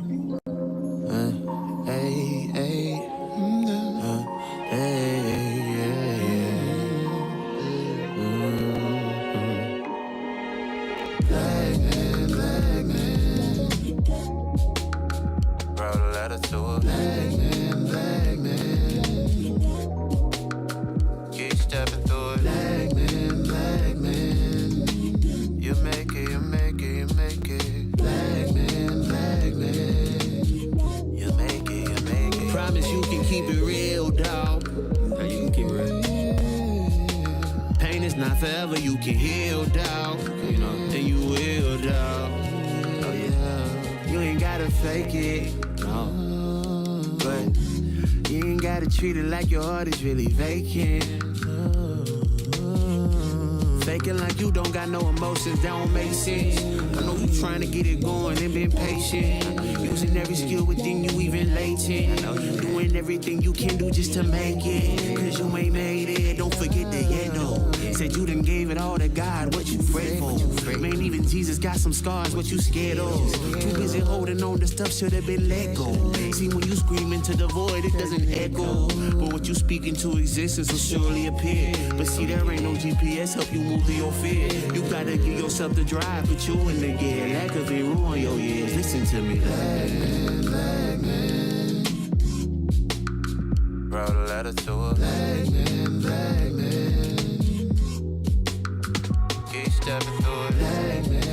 Hey, hey, black man. Wrote a letter to a black man. Keep stepping through it. Black man. You make it, you make it, you make it. Black man. You make it, you make it. Promise you can keep it real, dawg. How you can keep it real? Pain is not forever, you can heal, dawg. You know, and you will, dawg. Oh yeah. You ain't gotta fake it, no. But you ain't gotta treat it like your heart is really vacant. Faking like you don't got no emotions, that don't make sense. I know you trying to get it going and been patient. Using every skill within you, even latent. Doing everything you can do just to make it. Cause you ain't made it, don't forget the though. Said you done gave it all to God, what you afraid for? Man, even Jesus got some scars, what you scared of? Too busy holding on to stuff, should've been let go. See, when you scream into the void, it doesn't echo. But what you speak into existence will surely appear. But see, there ain't no GPS help you move through your fear. You gotta give yourself the drive, put you in the gear. Lack of it ruin your years. Listen to me, black man. Wrote a letter to a black man. Keep stepping through it, black man.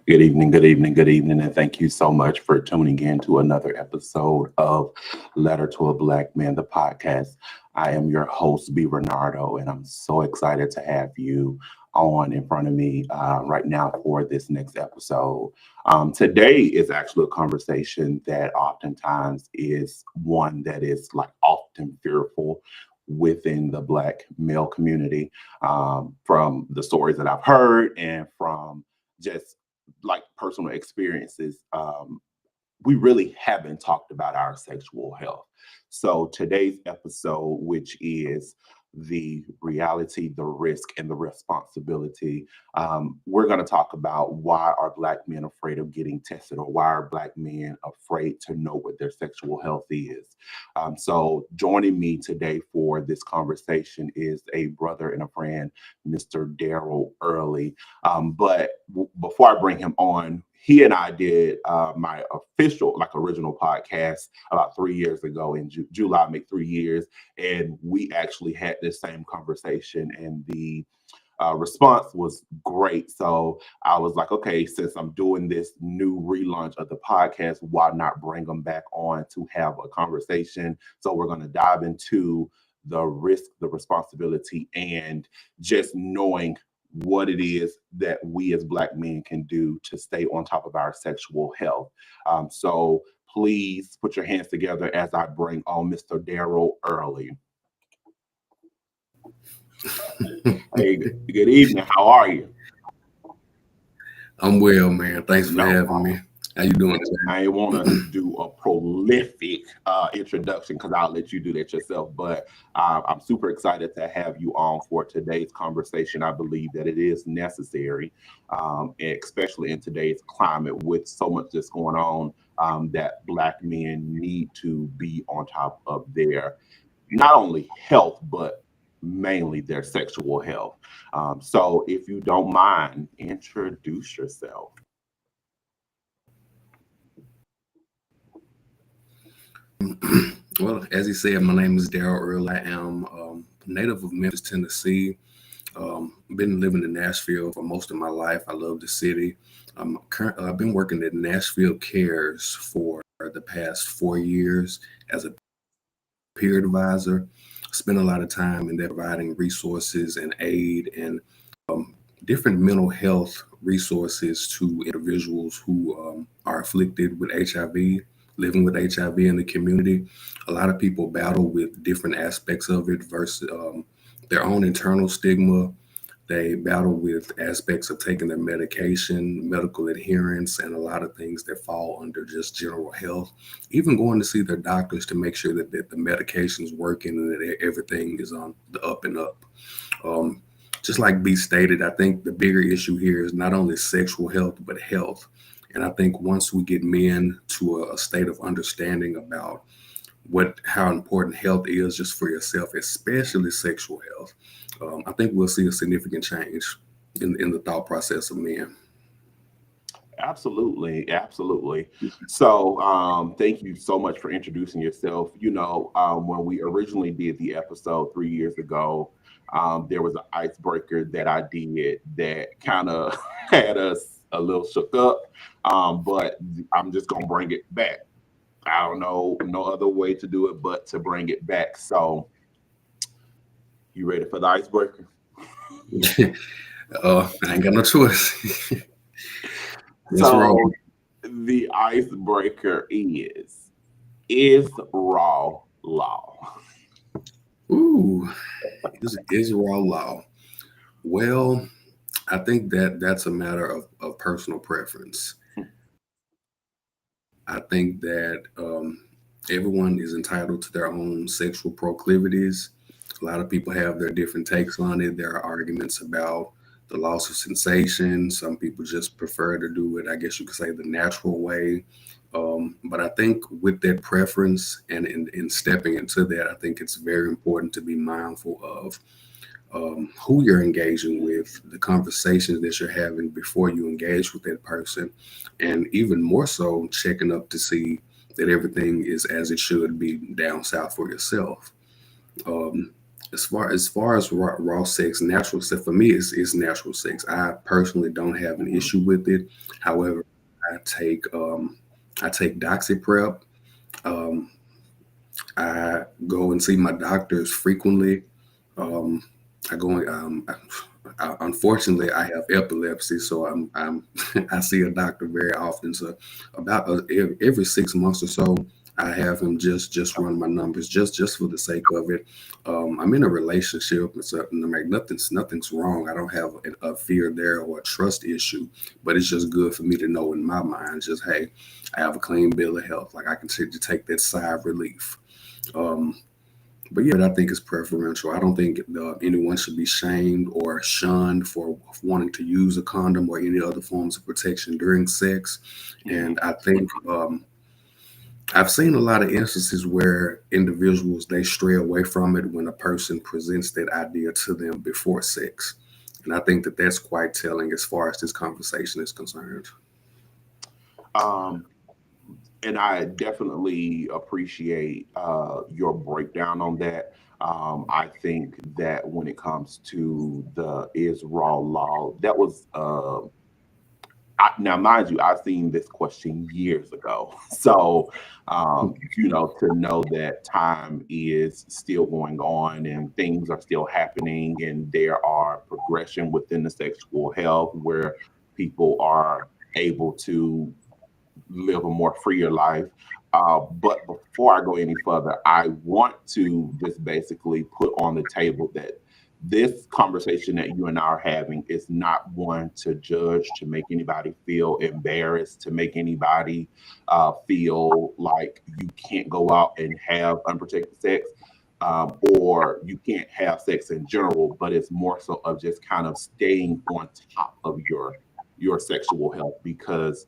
Good evening, good evening, good evening, and thank you so much for tuning in to another episode of Letter to a Black Man, the podcast. I am your host, B. Renardo, and I'm so excited to have you on in front of me right now for this next episode. Today is actually a conversation that oftentimes is one that is like often fearful within the Black male community, from the stories that I've heard and from just like personal experiences. We really haven't talked about our sexual health. So today's episode, which is the reality, the risk, and the responsibility, we're going to talk about why are Black men afraid of getting tested, or why are Black men afraid to know what their sexual health is. So joining me today for this conversation is a brother and a friend, Mr. Darrell Early. Before I bring him on, he and I did my official, like original podcast about 3 years ago in July, make 3 years. And we actually had this same conversation, and the response was great. So I was like, okay, since I'm doing this new relaunch of the podcast, why not bring them back on to have a conversation? So we're going to dive into the risk, the responsibility, and just knowing what it is that we as Black men can do to stay on top of our sexual health. So please put your hands together as I bring on Mr. Darrell Early. Hey, good evening. How are you? I'm well, man. Thanks for No having problem. me. How you doing today? I want to do a prolific introduction because I'll let you do that yourself. But I'm super excited to have you on for today's conversation. I believe that it is necessary, especially in today's climate with so much that's going on, that Black men need to be on top of their not only health, but mainly their sexual health. So if you don't mind, introduce yourself. Well, as you said, my name is Darrell Early. I am native of Memphis, Tennessee. Been living in Nashville for most of my life. I love the city. I've been working at Nashville Cares for the past 4 years as a peer advisor. Spend a lot of time in there providing resources and aid and different mental health resources to individuals who are afflicted with HIV, living with HIV in the community. A lot of people battle with different aspects of it versus their own internal stigma. They battle with aspects of taking their medication, medical adherence, and a lot of things that fall under just general health. Even going to see their doctors to make sure that the medication is working and that everything is on the up and up. Um, just like B stated, I think the bigger issue here is not only sexual health, but health. And I think once we get men to a state of understanding about how important health is just for yourself, especially sexual health, I think we'll see a significant change in the thought process of men. Absolutely, absolutely. So, thank you so much for introducing yourself. When we originally did the episode 3 years ago, there was an icebreaker that I did that kind of had us a little shook up. But I'm just gonna bring it back. I don't know no other way to do it but to bring it back. So, you ready for the icebreaker? I ain't got no choice. Let's So, roll. the icebreaker is raw law. Ooh, is raw law. Well, I think that's a matter of personal preference. I think that everyone is entitled to their own sexual proclivities. A lot of people have their different takes on it. There are arguments about the loss of sensation. Some people just prefer to do it, I guess you could say, the natural way. But I think with that preference and in stepping into that, I think it's very important to be mindful of who you're engaging with, the conversations that you're having before you engage with that person, and even more so, checking up to see that everything is as it should be down south for yourself. Um, as far as raw sex, natural sex for me is natural sex. I personally don't have an issue with it. However, I take I take doxy prep. Um, I go and see my doctors frequently. Um, I go and unfortunately I have epilepsy, so I'm I see a doctor very often. So about every 6 months or so, I have him just run my numbers just for the sake of it. I'm in a relationship, so I'm like nothing's wrong. I don't have a fear there or a trust issue, but it's just good for me to know in my mind, just hey, I have a clean bill of health. Like I can take that sigh of relief. Um, but yeah, I think it's preferential. I don't think anyone should be shamed or shunned for wanting to use a condom or any other forms of protection during sex. And I think I've seen a lot of instances where individuals they stray away from it when a person presents that idea to them before sex. And I think that that's quite telling as far as this conversation is concerned. Um, and I definitely appreciate your breakdown on that. I think that when it comes to the is raw law, that was now, mind you, I've seen this question years ago. So, to know that time is still going on and things are still happening and there are progression within the sexual health where people are able to live a more freer life. But before I go any further, I want to just basically put on the table that this conversation that you and I are having is not one to judge, to make anybody feel embarrassed, to make anybody feel like you can't go out and have unprotected sex. Or you can't have sex in general, but it's more so of just kind of staying on top of your sexual health because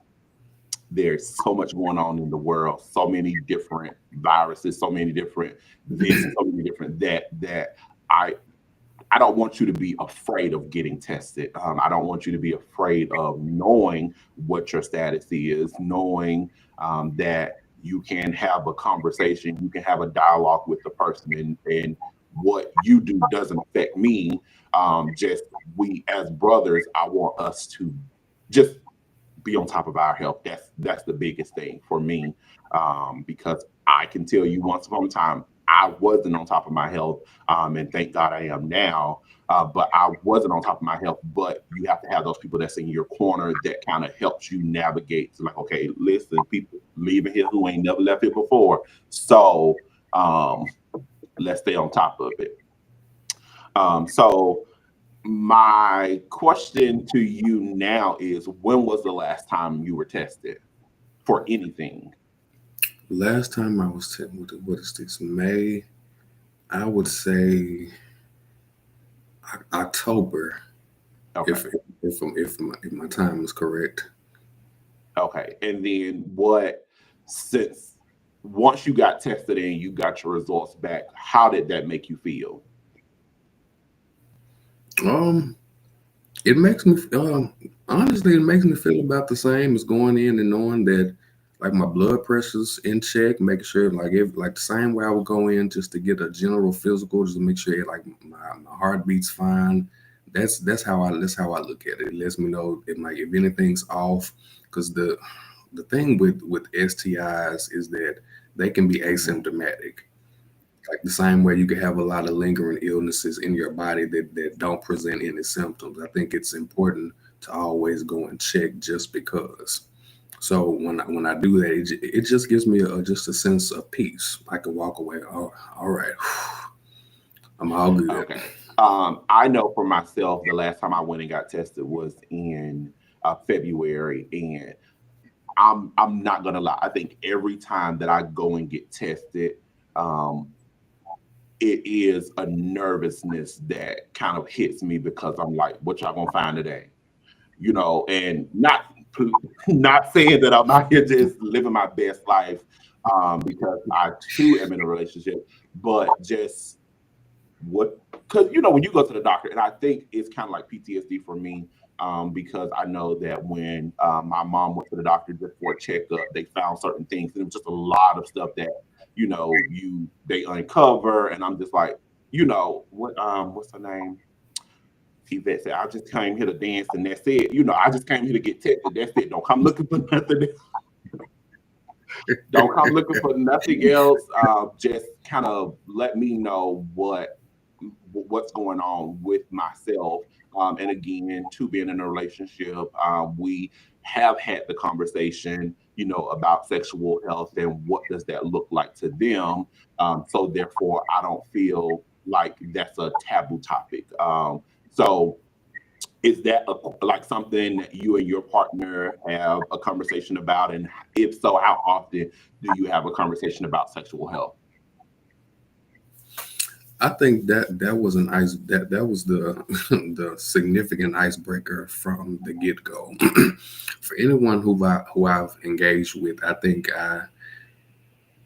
there's so much going on in the world, so many different viruses, so many different this, so many different that I I don't want you to be afraid of getting tested. I don't want you to be afraid of knowing what your status is, knowing that you can have a conversation, you can have a dialogue with the person, and what you do doesn't affect me. Just we as brothers, I want us to just be on top of our health. That's the biggest thing for me, because I can tell you once upon a time I wasn't on top of my health, and thank God I am now. But I wasn't on top of my health. But you have to have those people that's in your corner that kind of helps you navigate. So like, okay, listen, people leaving here who ain't never left here before. So let's stay on top of it. So my question to you now is, when was the last time you were tested for anything? Last time I was what is this? May, I would say October, Okay. if my time is correct. Okay. And then since once you got tested and you got your results back, how did that make you feel? Um, it makes me honestly, it makes me feel about the same as going in and knowing that like my blood pressure's in check, making sure like the same way I would go in just to get a general physical, just to make sure like my heartbeat's fine. That's how I look at it. It lets me know if anything's off, because the thing with STIs is that they can be asymptomatic. Like the same way you can have a lot of lingering illnesses in your body that don't present any symptoms. I think it's important to always go and check just because. So when I do that, it just gives me just a sense of peace. I can walk away. Oh, all right, I'm all good. Okay. I know for myself, the last time I went and got tested was in February, and I'm not gonna lie. I think every time that I go and get tested, um, it is a nervousness that kind of hits me because I'm like, what y'all gonna find today? And not saying that I'm out here just living my best life, because I too am in a relationship, but just what, because when you go to the doctor, and I think it's kind of like PTSD for me, because I know that when my mom went to the doctor just for a checkup, they found certain things, and it was just a lot of stuff that they uncover, and I'm just like, what's her name? Yvette said, I just came here to dance and that's it. I just came here to get tested. That's it. Don't come looking for nothing. Don't come looking for nothing else. Just kind of let me know what's going on with myself. And again, to being in a relationship, we have had the conversation, about sexual health and what does that look like to them. So therefore, I don't feel like that's a taboo topic. So is that like something that you and your partner have a conversation about? And if so, how often do you have a conversation about sexual health? I think that was that was the the significant icebreaker from the get go. For anyone who I've engaged with, I think I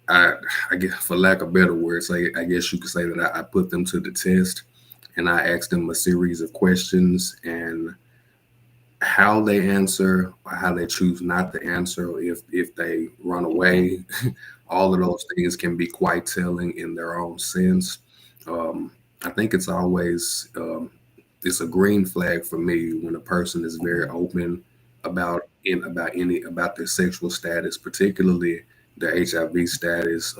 I guess, for lack of better words, I guess you could say that I put them to the test, and I asked them a series of questions, and how they answer or how they choose not to answer, or if they run Mhm. away, all of those things can be quite telling in their own sense. Um, I think it's a green flag for me when a person is very Mhm. open about their sexual status, particularly their HIV status.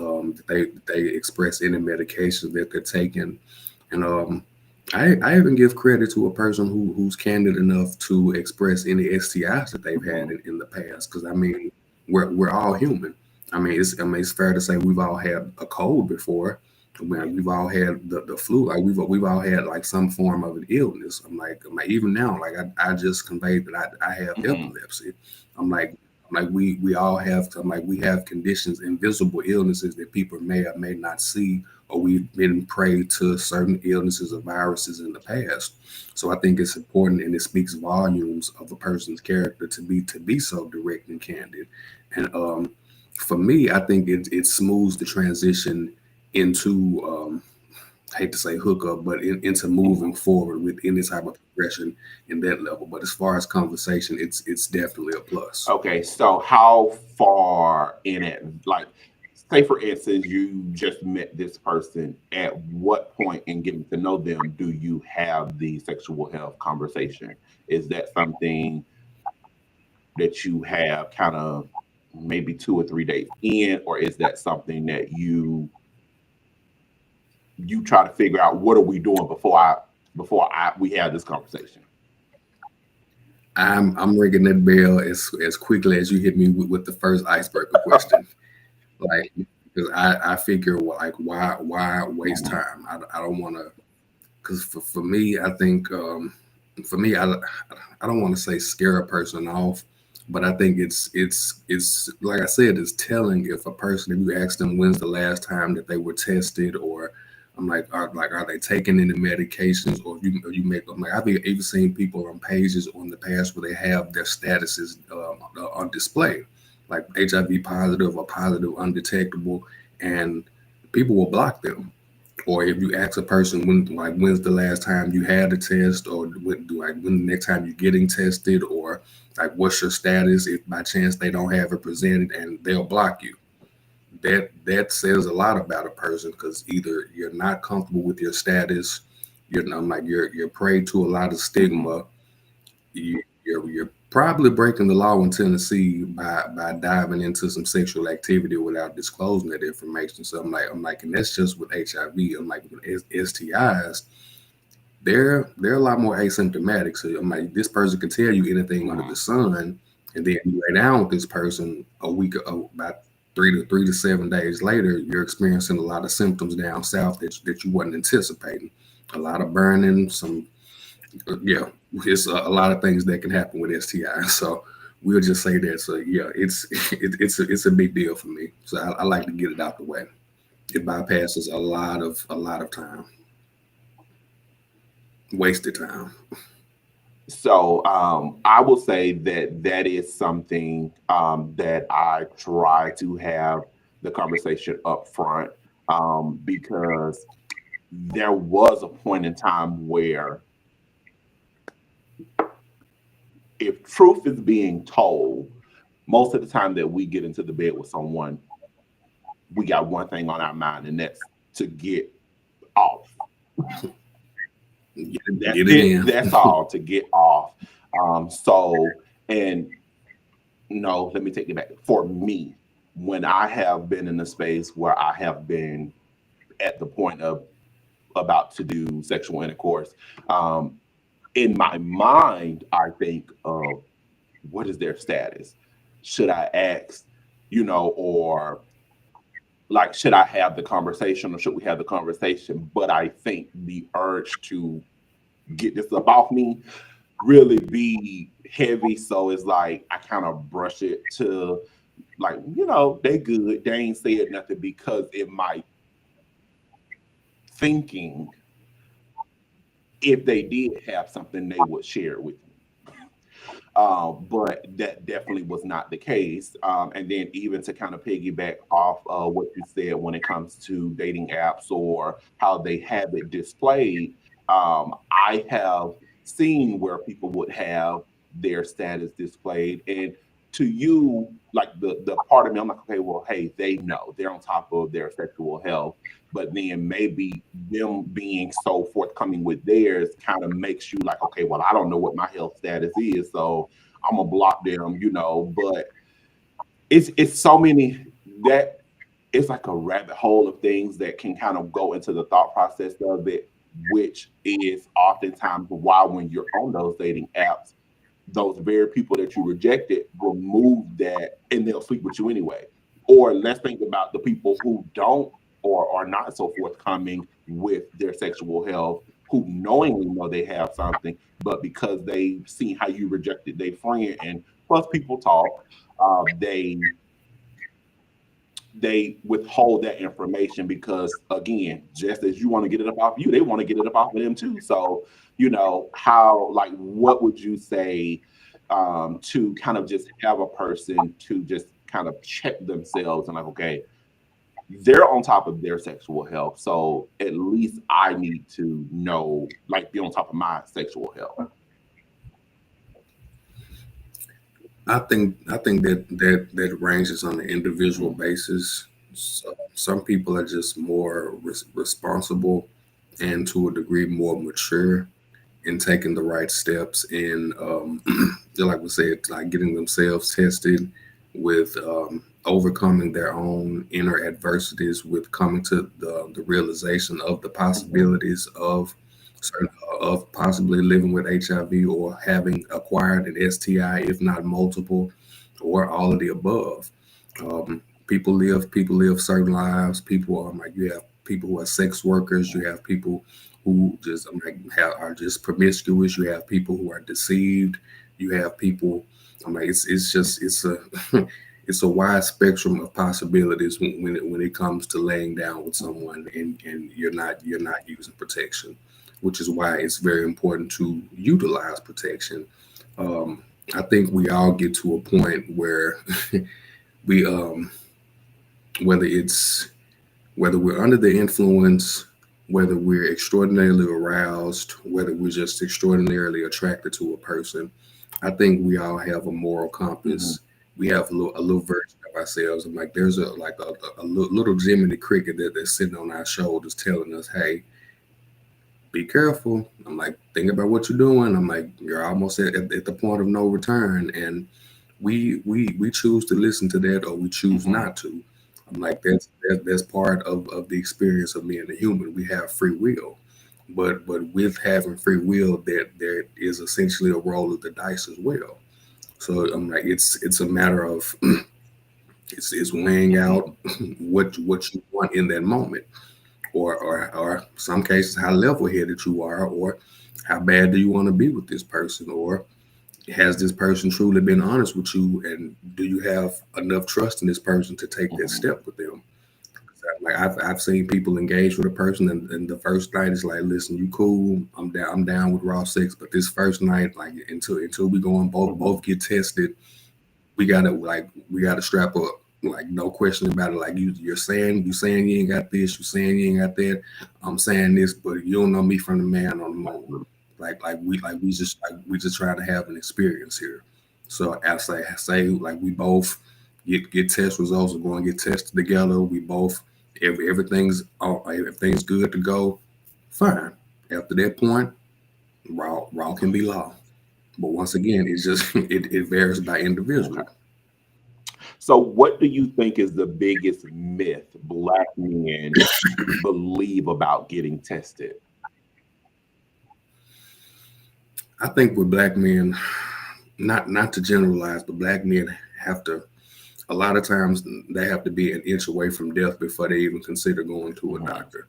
They express any medication that they're taking, and I even give credit to a person who's candid enough to express any STIs that they've had Mhm. in the past. Because I mean, we're all human. I mean, it's fair to say we've all had a cold before. We've all had the flu. Like we've all had like some form of an illness. I'm like even now, like I just conveyed that I have Mhm. epilepsy. I'm like we all have. I'm like we have conditions, invisible illnesses that people may or may not see, or we've been prey to certain illnesses or viruses in the past. So I think it's important, and it speaks volumes of a person's character to be so direct and candid. And for me, I think it smooths the transition into I hate to say hookup, but into moving Mhm. forward with any type of progression in that level. But as far as conversation, it's definitely a plus. Okay, so how far in it, like, say for instance, you just met this person, at what point in getting to know them do you have the sexual health conversation? Is that something that you have kind of maybe 2 or 3 days in, or is that something that you you try to figure out what are we doing before we have this conversation. I'm ringing that bell as quickly as you hit me with the first icebreaker question. Like, because I figure, well, like, why waste time? I don't want to, because for me, I think for me, I don't want to say scare a person off, but I think it's like I said, it's telling if a person, if you ask them when's the last time that they were tested, or I'm like, are they taking any medications, or you make them like, I've even seen people on pages on the past where they have their statuses on display, like HIV positive or positive undetectable, and people will block them. Or if you ask a person when's the last time you had a test, or when the next time you're getting tested, or like what's your status if by chance they don't have it presented, and they'll block you. That says a lot about a person, because either you're not comfortable with your status, you're prey to a lot of stigma. You're probably breaking the law in Tennessee by diving into some sexual activity without disclosing that information. So I'm like, and that's just with HIV. I'm like, with STIs, they're a lot more asymptomatic. So I'm like, this person can tell you anything under the sun, and then you lay down with this person a week, about 3 to 7 days later, you're experiencing a lot of symptoms down south that you wasn't anticipating. A lot of burning, some yeah, it's a lot of things that can happen with STI. So we'll just say that. So yeah, it's a big deal for me. So I like to get it out the way. It bypasses a lot of time, wasted time. So I will say that that is something that I try to have the conversation up front, because there was a point in time where if truth is being told, most of the time that we get into the bed with someone, we got one thing on our mind, and that's to get off. That's Get it it. in. That's all, to get off. So, and no, let me take it back. For me, when I have been in a space where I have been at the point of about to do sexual intercourse, in my mind, I think of what is their status? Should I ask, or like, should I have the conversation or should we have the conversation? But I think the urge to get this up off me really be heavy. So it's like I kind of brush it to like, they good. They ain't said nothing, because it might thinking if they did have something, they would share it with me. But that definitely was not the case. And then even to kind of piggyback off what you said when it comes to dating apps or how they have it displayed, I have seen where people would have their status displayed. And to you, like the part of me, I'm like, okay, well, hey, they know they're on top of their sexual health. But then maybe them being so forthcoming with theirs kind of makes you like, okay, well, I don't know what my health status is, so I'm gonna block them. But it's so many that it's like a rabbit hole of things that can kind of go into the thought process of it, which is oftentimes why when you're on those dating apps, those very people that you rejected will move that and they'll sleep with you anyway. Or let's think about the people who don't or are not so forthcoming with their sexual health, who knowingly know they have something, but because they see how you rejected their friend, and plus people talk, they withhold that information because, again, just as you want to get it up off you, they want to get it up off of them too. So how, like, what would you say to kind of just have a person to just kind of check themselves and like, okay, they're on top of their sexual health, so at least I need to know, like, be on top of my sexual health. I think that ranges on an individual basis. So some people are just more responsible, and to a degree more mature in taking the right steps in, like we said, like getting themselves tested with overcoming their own inner adversities with coming to the realization of the possibilities of certain, of possibly living with HIV or having acquired an STI, if not multiple, or all of the above. People live certain lives. People like you have people who are sex workers. You have people who just are just promiscuous. You have people who are deceived. You have people. It's just it's a it's a wide spectrum of possibilities when it comes to laying down with someone and you're not using protection, which is why it's very important to utilize protection. Um, I think we all get to a point where we whether it's whether we're under the influence, whether we're extraordinarily aroused, whether we're just extraordinarily attracted to a person, I think we all have a moral Hmm. compass. We have a little version of ourselves. And like there's a little Jiminy Cricket that's sitting on our shoulders telling us, hey, be careful. I'm like, think about what you're doing. I'm like, you're almost at the point of no return. And we choose to listen to that or we choose Hmm. not to. I'm like, that's part of the experience of being a human. We have free will. But with having free will, there is essentially a roll of the dice as well. So I'm like, it's a matter of it's weighing out what you want in that moment, or some cases how level headed you are, or how bad do you want to be with this person, or has this person truly been honest with you, and do you have enough trust in this person to take that Hmm. step with them? Like I've seen people engage with a person, and the first night is like, listen, you cool, I'm down with raw sex, but this first night, like until we go and Hmm. both get tested, we gotta strap up. Like no question about it. Like you saying you ain't got this, you saying you ain't got that. I'm saying this, but you don't know me from the man on the moon. We just trying to have an experience here. So I say like we both get test results. We're going to get tested together. We both everything's good to go. Fine. After that point, raw can be law. But once again, it's just it varies by Okay. individual. So, what do you think is the biggest myth Black men believe about getting tested? I think with black men, not to generalize, but black men have to a lot of times they have to be an inch away from death before they even consider going to a Hmm. doctor.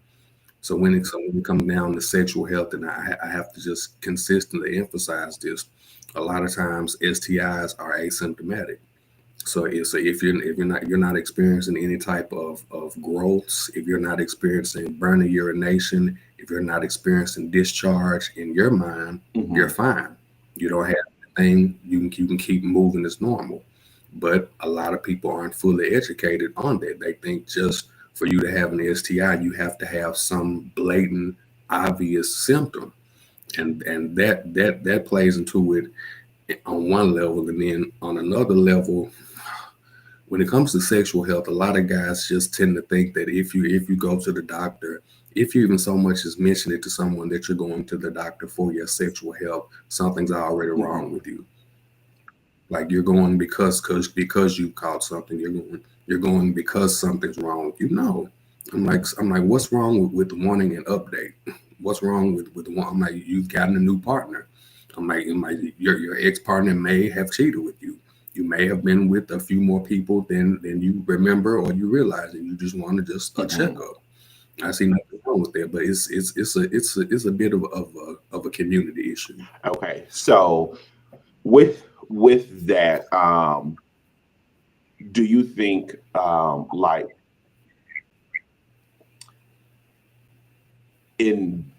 So when it comes down to sexual health, and I have to just consistently emphasize this, a lot of times STIs are asymptomatic. So if you're not experiencing any type of growths, if you're not experiencing burning urination, if you're not experiencing discharge in your mind, you're Hmm. fine. You don't have anything. You can keep moving as normal. But a lot of people aren't fully educated on that. They think just for you to have an STI, you have to have some blatant, obvious symptom, and that plays into it on one level, and then on another level, when it comes to sexual health, a lot of guys just tend to think that if you go to the doctor, if you even so much as mention it to someone that you're going to the doctor for your sexual health, something's already wrong Hmm. with you. Like you're going because you caught something. You're going because something's wrong with you. No, I'm like, what's wrong with wanting an update? What's wrong with one? I'm like, you've gotten a new partner. I'm like your ex partner may have cheated with you. You may have been with a few more people than you remember or you realize, and you just want to just a Hmm. checkup. I see nothing wrong with that, but it's a bit of a community issue. Okay. So, with that, do you think, like, in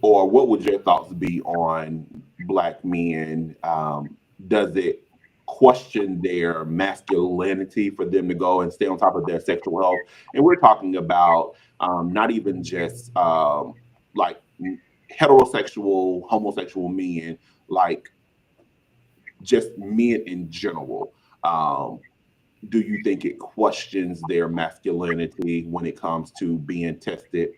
or what would your thoughts be on Black men? Does it question their masculinity for them to go and stay on top of their sexual health? And we're talking about not even just like heterosexual, homosexual men, like just men in general. Um, do you think it questions their masculinity when it comes to being tested?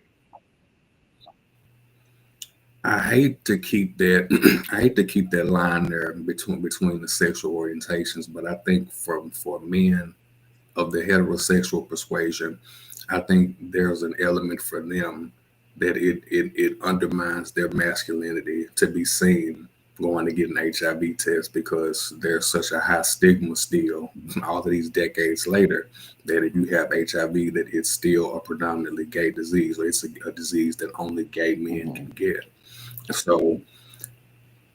I hate to keep that I hate to keep that line there between the sexual orientations, but I think for men, of the heterosexual persuasion, I think there's an element for them that it undermines their masculinity to be seen going to get an HIV test, because there's such a high stigma still all of these decades later that if you have HIV, that it's still a predominantly gay disease, or it's a disease that only gay men can get. So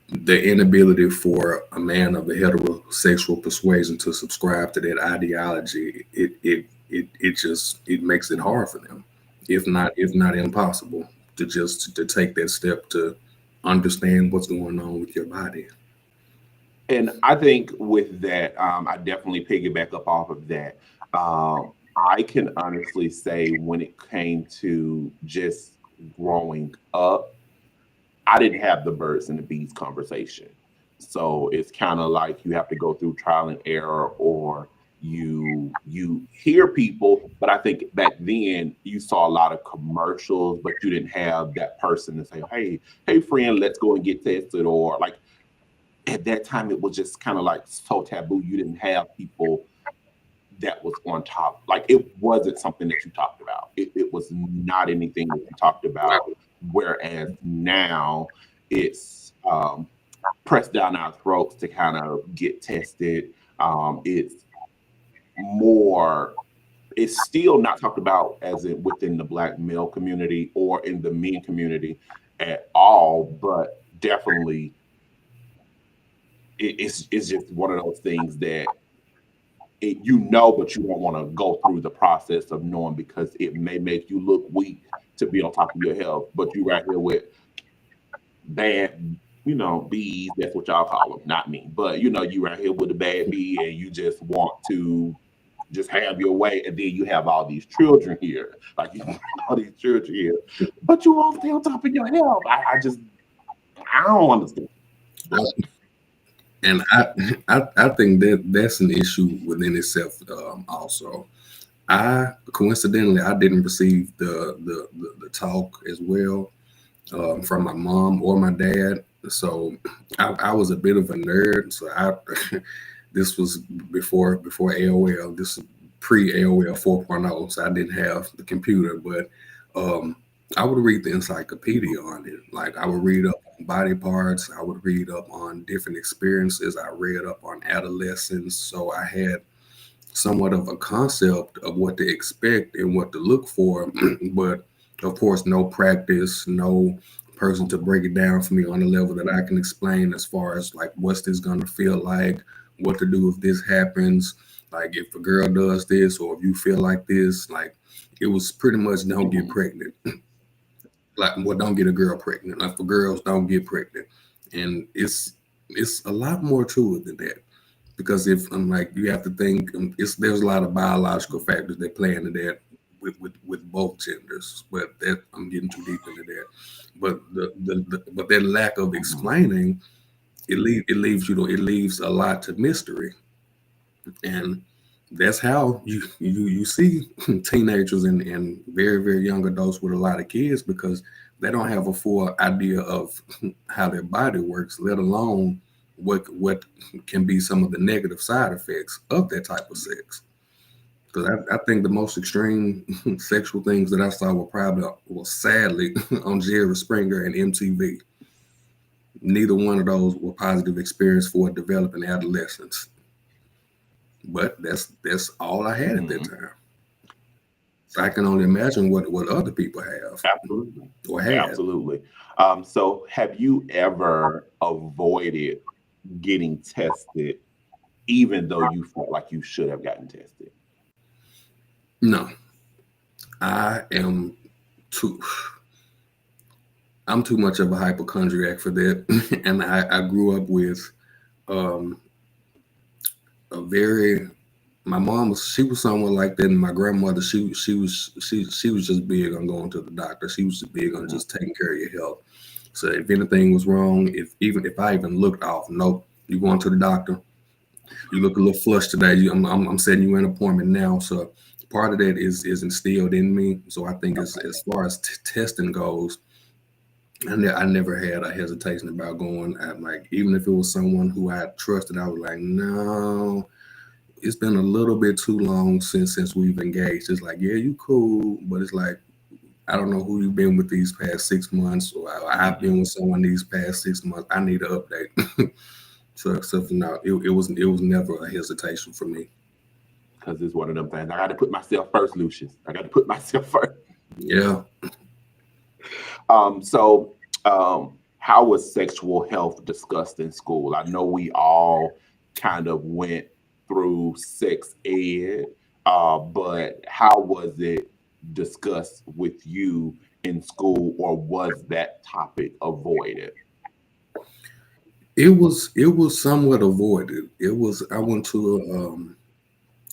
the inability for a man of the heterosexual persuasion to subscribe to that ideology, it makes it hard for them, if not impossible, to take that step to understand what's going on with your body. And I think with that, I definitely piggyback up off of that. I can honestly say when it came to just growing up, I didn't have the birds and the bees conversation. So it's kind of like you have to go through trial and error, or you hear people, but I think back then you saw a lot of commercials, but you didn't have that person to say, hey friend, let's go and get tested, or like at that time it was just kind of like so taboo. You didn't have people that was on top. Like it wasn't something that you talked about. It was not anything that you talked about. Whereas now it's pressed down our throats to kind of get tested. It's more, it's still not talked about as in within the Black male community or in the men community at all, but definitely it's just one of those things that but you don't want to go through the process of knowing, because it may make you look weak to be on top of your health. But you right here with bad, bees. That's what y'all call them, not me. But you right here with the bad bee, and you just want to just have your way, and then you have all these children here, like you have all these children here, but you won't stay on top of your health. I don't understand. And I think that's an issue within itself. Also, I didn't receive the talk as well from my mom or my dad. So I was a bit of a nerd. So this was before AOL. This is pre AOL 4.0. So I didn't have the computer, but I would read the encyclopedia on it. Like I would read up on body parts. I would read up on different experiences. I read up on adolescence. So I had somewhat of a concept of what to expect and what to look for. But of course, no practice, no person to break it down for me on a level that I can explain, as far as like what's this going to feel like, what to do if this happens, like if a girl does this, or if you feel like this. Like it was pretty much don't get pregnant. Like, well, don't get a girl pregnant. Like for girls, don't get pregnant. And it's a lot more to it than that. Because if I'm like, you have to think, there's a lot of biological factors that play into that with both genders. But that I'm getting too deep into that. But but that lack of explaining, it leaves a lot to mystery. And that's how you see teenagers and very, very young adults with a lot of kids, because they don't have a full idea of how their body works, let alone what can be some of the negative side effects of that type of sex. Because I think the most extreme sexual things that I saw were sadly on Jerry Springer and MTV. Neither one of those were positive experience for developing adolescence. But that's all I had at that time. So I can only imagine what other people have. Absolutely. Or had. Absolutely. So have you ever avoided getting tested even though you felt like you should have gotten tested? No. I'm too much of a hypochondriac for that. And I grew up with my mom she was somewhat like that, and my grandmother she was just big on going to the doctor. She was big on just taking care of your health. So if anything was wrong, if I even looked off, nope, you going to the doctor. You look a little flushed today. I'm setting you an appointment now. So part of that is instilled in me. So I think as far as testing goes, I never had a hesitation about going. I'm like, even if it was someone who I trusted, I was like, no. it's been a little bit too long since we've engaged. It's like, yeah, you cool, but it's like, I don't know who you've been with these past 6 months, or I've been with someone these past 6 months. I need an update. So for now, it was never a hesitation for me. Because it's one of them things. I got to put myself first, Lucius. I got to put myself first. Yeah. How was sexual health discussed in school? I know we all kind of went through sex ed, but how was it discussed with you in school, or was that topic avoided? It was somewhat avoided. I went to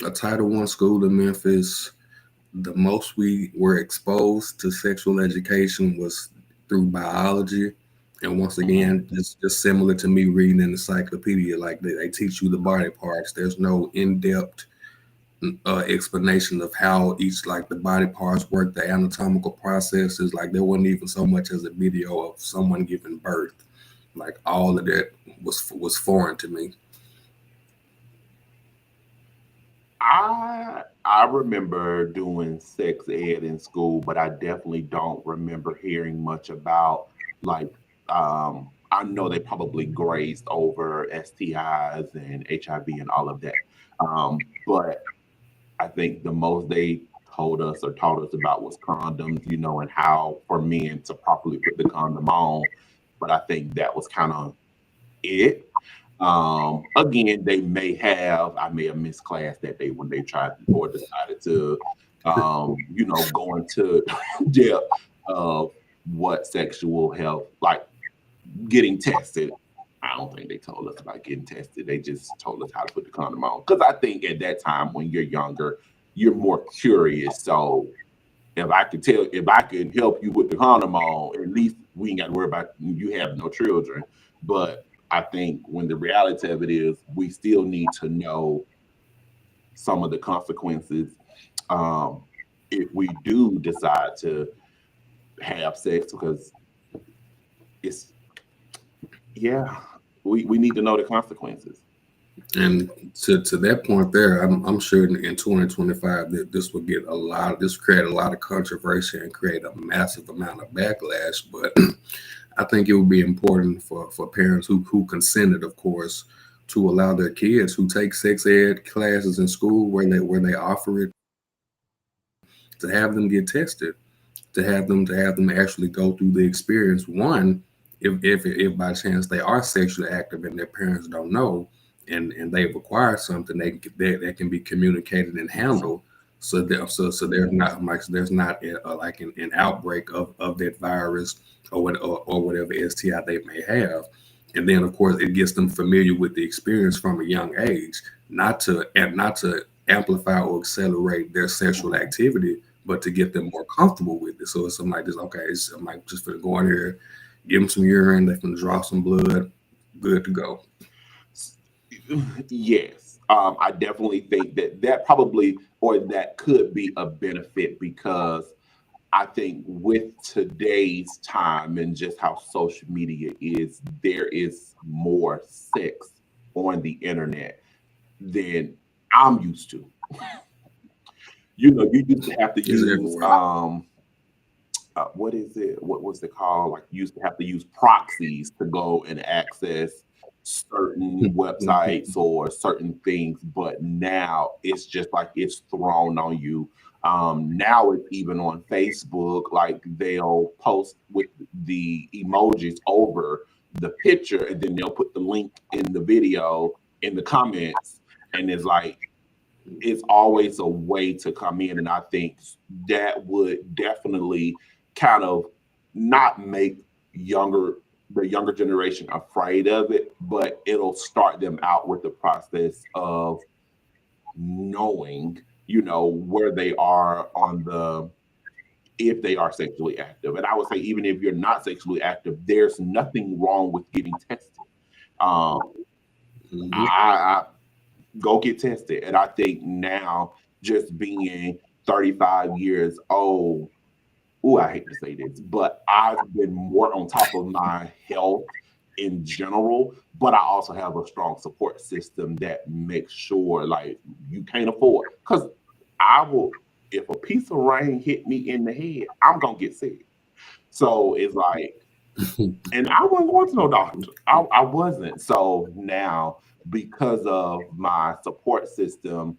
a Title I school in Memphis. The most we were exposed to sexual education was through biology. And once Mhm. again, just similar to me reading an encyclopedia, like they teach you the body parts. There's no in-depth explanation of how each, like, the body parts work, the anatomical processes. Like, there wasn't even so much as a video of someone giving birth. Like, all of that was foreign to me. I remember doing sex ed in school, but I definitely don't remember hearing much about, like, I know they probably grazed over STIs and HIV and all of that. But I think the most they told us or taught us about was condoms, and how for men to properly put the condom on. But I think that was kind of it. Again, I may have missed class that day when they tried or decided to, go into depth of what sexual health, like getting tested. I don't think they told us about getting tested. They just told us how to put the condom on. Because I think at that time when you're younger, you're more curious. So if I can help you with the condom on, at least we ain't got to worry about you having no children. But I think when the reality of it is, we still need to know some of the consequences, um, if we do decide to have sex, because it's, yeah, we need to know the consequences. And to that point there, I'm sure in 2025 that this create a lot of controversy and create a massive amount of backlash. But I think it would be important for parents who consented, of course, to allow their kids who take sex ed classes in school where they offer it, to have them get tested, to have them actually go through the experience. One, if by chance they are sexually active and their parents don't know, and they've acquired something, that can be communicated and handled, so there's not like an outbreak of that virus, or whatever STI they may have. And then, of course, it gets them familiar with the experience from a young age, not to amplify or accelerate their sexual activity, but to get them more comfortable with it. So it's something like this. Okay, I'm like, just gonna go in here, give them some urine, they can draw some blood, good to go. Yes, I definitely think that probably, or that could be a benefit, because I think with today's time and just how social media is, there is more sex on the internet than I'm used to. You used to have to It's use, everywhere. what is it? What was it called? Like, you used to have to use proxies to go and access certain websites or certain things, but now it's just like it's thrown on you. Now it's even on Facebook, like they'll post with the emojis over the picture, and then they'll put the link in the video in the comments, and it's like it's always a way to come in. And I think that would definitely kind of not make younger the younger generation afraid of it, but it'll start them out with the process of knowing, where they are on the if they are sexually active. And I would say, even if you're not sexually active, there's nothing wrong with getting tested. Um, Mhm. I go get tested. And I think now, just being 35 years old, I hate to say this, but I've been more on top of my health in general, but I also have a strong support system that makes sure like you can't afford, because I will, if a piece of rain hit me in the head, I'm gonna get sick. So it's like, and I wasn't going to no doctor. I wasn't. So now, because of my support system,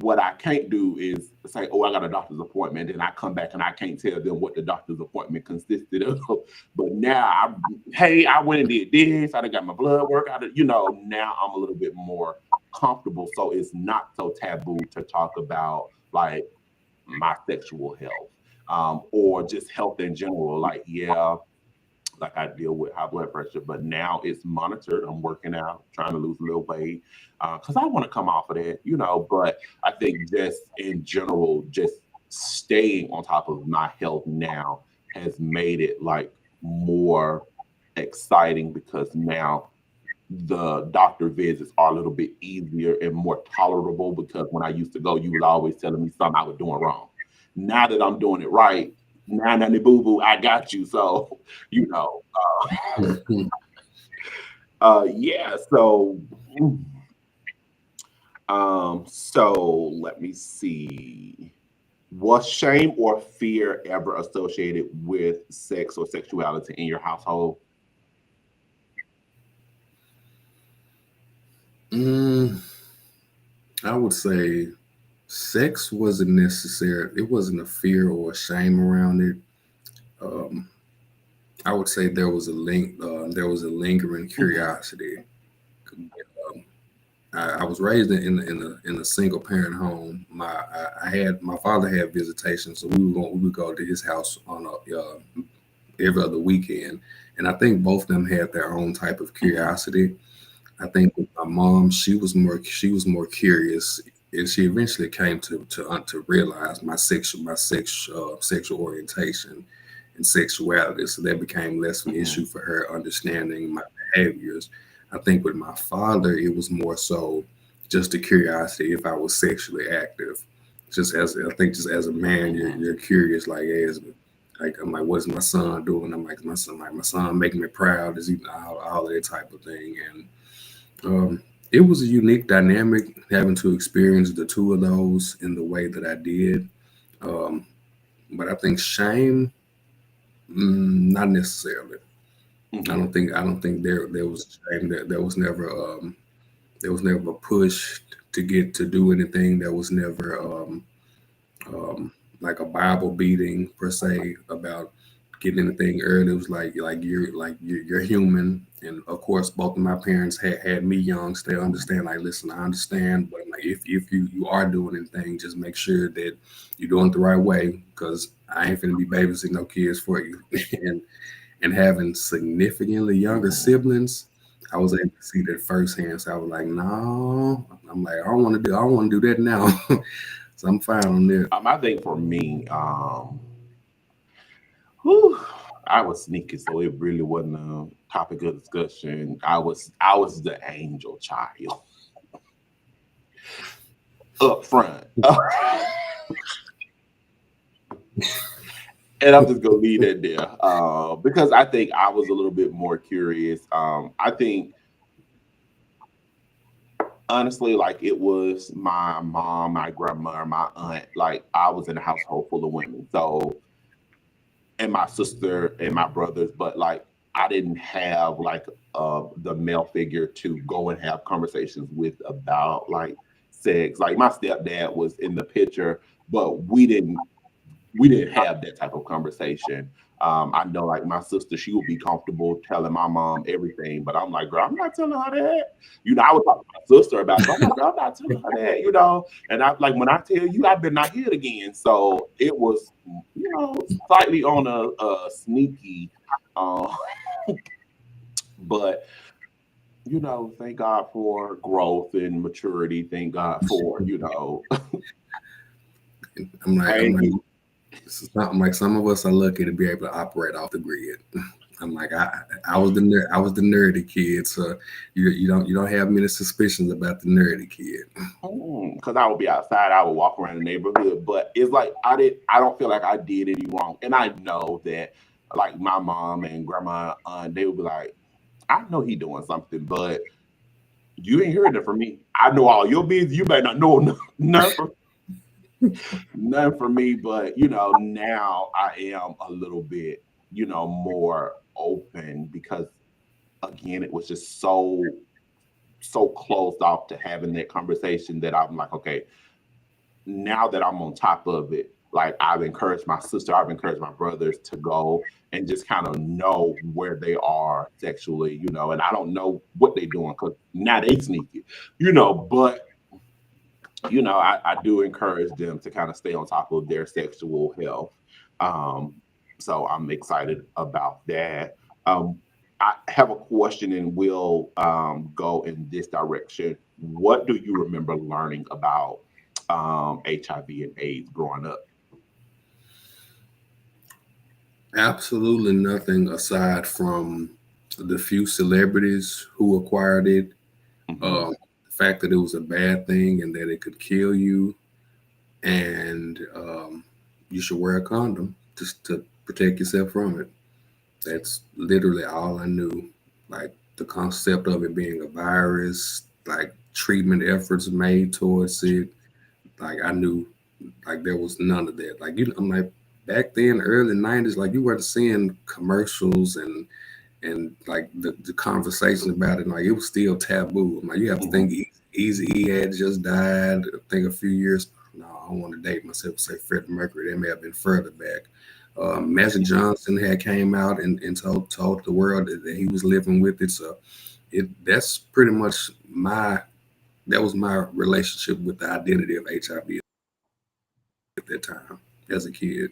what I can't do is say, "Oh, I got a doctor's appointment," and I come back and I can't tell them what the doctor's appointment consisted of. But now, hey, I went and did this. I done got my blood work. Now I'm a little bit more comfortable, so it's not so taboo to talk about like my sexual health, or just health in general. Like, yeah, like I deal with high blood pressure, but now it's monitored. I'm working out, trying to lose a little weight because I want to come off of that. But I think just in general, just staying on top of my health now has made it like more exciting because now the doctor visits are a little bit easier and more tolerable because when I used to go, you was always telling me something I was doing wrong. Now that I'm doing it right, nah, nah, boo boo, I got you. So, you know, yeah. So let me see. Was shame or fear ever associated with sex or sexuality in your household? Mm, I would say sex wasn't necessary. It wasn't a fear or a shame around it. Um, I would say there was a link. There was a lingering Mhm. curiosity. Um, I was raised in a single parent home. I had my father had visitation, so we would go to his house on every other weekend, and I think both of them had their own type of Mhm. curiosity. I think with my mom, she was more curious, and she eventually came to realize my sexual orientation and sexuality. So that became less of an issue Mhm. for her understanding my behaviors. I think with my father, it was more so just a curiosity if I was sexually active. Just as I think, just as a man, you're Mhm. you're curious, like, hey, like I'm like, what's my son doing? I'm like my son making me proud, is he all of that type of thing, and it was a unique dynamic having to experience the two of those in the way that I did. Um, but I think shame, not necessarily. Mhm. I don't think there was shame. There was never a push to get to do anything. There was never um, like a Bible beating per se about getting anything early. It was like you're human, and of course, both of my parents had me young, so they understand. Like, listen, I understand, but like if you are doing anything, just make sure that you're doing it the right way, because I ain't finna be babysitting no kids for you. And having significantly younger Mhm. siblings, I was able to see that firsthand. So I was like, no, I'm like, I don't want to do that now. So I'm fine on that. I think for me, whew, I was sneaky, so it really wasn't a topic of discussion. I was the angel child up front. And I'm just gonna leave that there because I think I was a little bit more curious. I think honestly, like it was my mom, my grandma, my aunt. Like I was in a household full of women, so and my sister and my brothers, but like I didn't have like the male figure to go and have conversations with about like sex. Like my stepdad was in the picture, but we didn't have that type of conversation. I know like my sister, she would be comfortable telling my mom everything, but I'm like, girl, I'm not telling her that. I would talk to my sister about it, but I'm like, girl, I'm not telling her that. And I like when I tell you, I better not hear it again. So it was, slightly on a sneaky, uh, but thank God for growth and maturity. Thank God for, I'm like, I I'm ain't like, get. I'm like, some of us are lucky to be able to operate off the grid. I'm like, I was the nerdy kid, so you don't have many suspicions about the nerdy kid. Because I would be outside, I would walk around the neighborhood, but it's like I don't feel like I did any wrong, and I know that. like my mom and grandma, they would be like, I know he doing something, but you ain't heard it from me. I know all your business. You better not know none from me. But now I am a little bit, more open because again, it was just so closed off to having that conversation that I'm like, okay, now that I'm on top of it, like I've encouraged my sister, I've encouraged my brothers to go and just kind of know where they are sexually, and I don't know what they're doing because now they sneaky, but I do encourage them to kind of stay on top of their sexual health. Um, so I'm excited about that. Um, I have a question and we'll go in this direction. What do you remember learning about HIV and AIDS growing up? Absolutely nothing aside from the few celebrities who acquired it, Hmm. the fact that it was a bad thing and that it could kill you, and you should wear a condom just to protect yourself from it. That's literally all I knew. Like the concept of it being a virus, like treatment efforts made towards it. Like I knew, like there was none of that. Like I'm like back then, early '90s, like you weren't seeing commercials and like the conversation about it. Like it was still taboo. Like you have to think Hmm. Easy E had just died. I think a few years. No, I don't want to date myself. Say Freddie Mercury. That may have been further back. Magic Johnson had came out and told the world that he was living with it. So that's pretty much that was my relationship with the identity of HIV at that time as a kid.